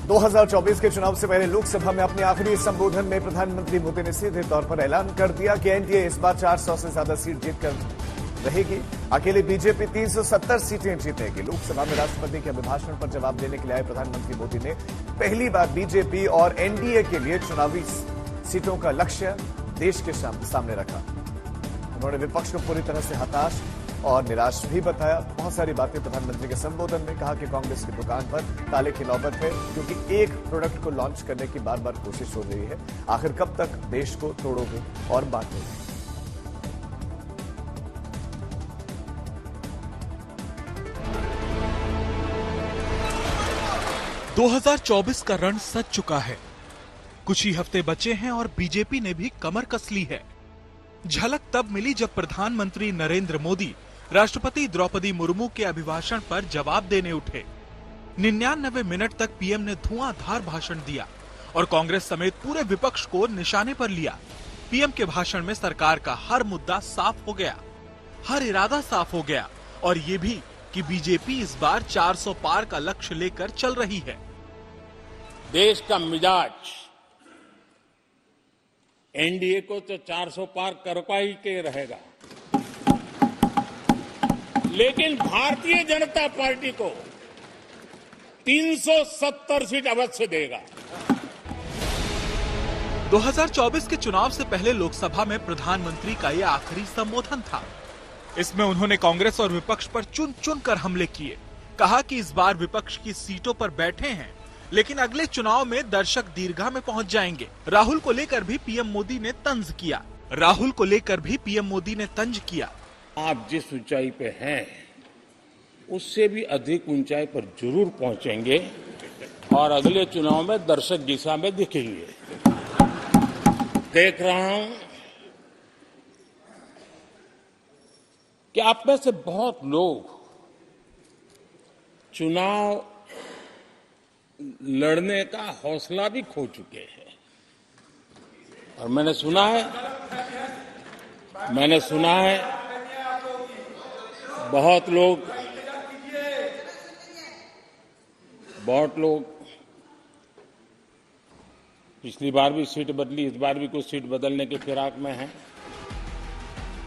2024 के चुनाव से पहले लोकसभा में अपने आखिरी संबोधन में प्रधानमंत्री मोदी ने सीधे तौर पर ऐलान कर दिया कि एनडीए इस बार 400 से ज्यादा सीट जीतकर रहेगी। अकेले बीजेपी 370 सीटें जीतेगी। लोकसभा में राष्ट्रपति के अभिभाषण पर जवाब देने के लिए आए प्रधानमंत्री मोदी ने पहली बार बीजेपी और एनडीए के लिए चुनावी सीटों का लक्ष्य देश के सामने रखा। उन्होंने विपक्ष को पूरी तरह से हताश और निराश भी बताया। बहुत सारी बातें प्रधानमंत्री के संबोधन में कहा कि कांग्रेस की दुकान पर ताले की नौबत है, क्योंकि एक प्रोडक्ट को लॉन्च करने की बार बार कोशिश हो रही है। आखिर कब तक देश को तोड़ोगे और बांटोगे? दो 2024 का रण सज चुका है। कुछ ही हफ्ते बचे हैं और बीजेपी ने भी कमर कस ली है। झलक तब मिली जब प्रधानमंत्री नरेंद्र मोदी राष्ट्रपति द्रौपदी मुर्मू के अभिभाषण पर जवाब देने उठे। 99 मिनट तक पीएम ने धुआंधार भाषण दिया और कांग्रेस समेत पूरे विपक्ष को निशाने पर लिया। पीएम के भाषण में सरकार का हर मुद्दा साफ हो गया, हर इरादा साफ हो गया और ये भी कि बीजेपी इस बार 400 पार का लक्ष्य लेकर चल रही है। देश का मिजाज एनडीए को तो 400 पार करवा ही के रहेगा, लेकिन भारतीय जनता पार्टी को 370 सीट अवश्य देगा। 2024 के चुनाव से पहले लोकसभा में प्रधानमंत्री का यह आखिरी संबोधन था। इसमें उन्होंने कांग्रेस और विपक्ष पर चुन चुन कर हमले किए। कहा कि इस बार विपक्ष की सीटों पर बैठे हैं, लेकिन अगले चुनाव में दर्शक दीर्घा में पहुंच जाएंगे। राहुल को लेकर भी पीएम मोदी ने तंज किया। आप जिस ऊंचाई पे हैं, उससे भी अधिक ऊंचाई पर जरूर पहुंचेंगे और अगले चुनाव में दर्शक दिशा में दिखेंगे। देख रहा हूं कि आप में से बहुत लोग चुनाव लड़ने का हौसला भी खो चुके हैं और मैंने सुना है बहुत लोग पिछली बार भी सीट बदली, इस बार भी कुछ सीट बदलने की फिराक में है।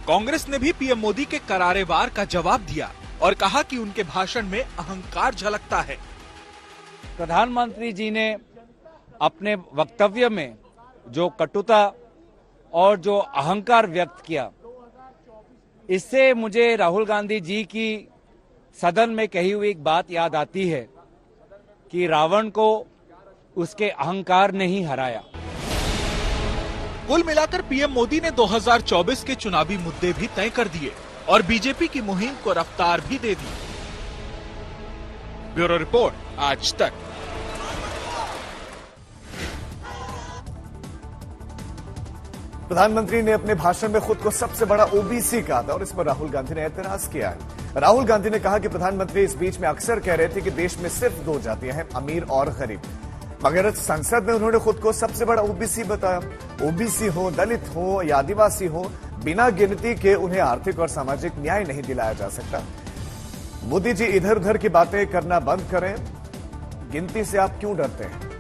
कांग्रेस ने भी पीएम मोदी के करारे वार का जवाब दिया और कहा कि उनके भाषण में अहंकार झलकता है। प्रधानमंत्री जी ने अपने वक्तव्य में जो कटुता और जो अहंकार व्यक्त किया, इससे मुझे राहुल गांधी जी की सदन में कही हुई एक बात याद आती है कि रावण को उसके अहंकार ने ही हराया। कुल मिलाकर पीएम मोदी ने 2024 के चुनावी मुद्दे भी तय कर दिए और बीजेपी की मुहिम को रफ्तार भी दे दी। ब्यूरो रिपोर्ट, आज तक। प्रधानमंत्री ने अपने भाषण में खुद को सबसे बड़ा ओबीसी कहा था और इस पर राहुल गांधी ने एतराज किया है। राहुल गांधी ने कहा कि प्रधानमंत्री इस बीच में अक्सर कह रहे थे कि देश में सिर्फ दो जातियां हैं, अमीर और गरीब, मगर संसद में उन्होंने खुद को सबसे बड़ा ओबीसी बताया। ओबीसी हो, दलित हो या आदिवासी हो, बिना गिनती के उन्हें आर्थिक और सामाजिक न्याय नहीं दिलाया जा सकता। मोदी जी इधर उधर की बातें करना बंद करें। गिनती से आप क्यों डरते हैं?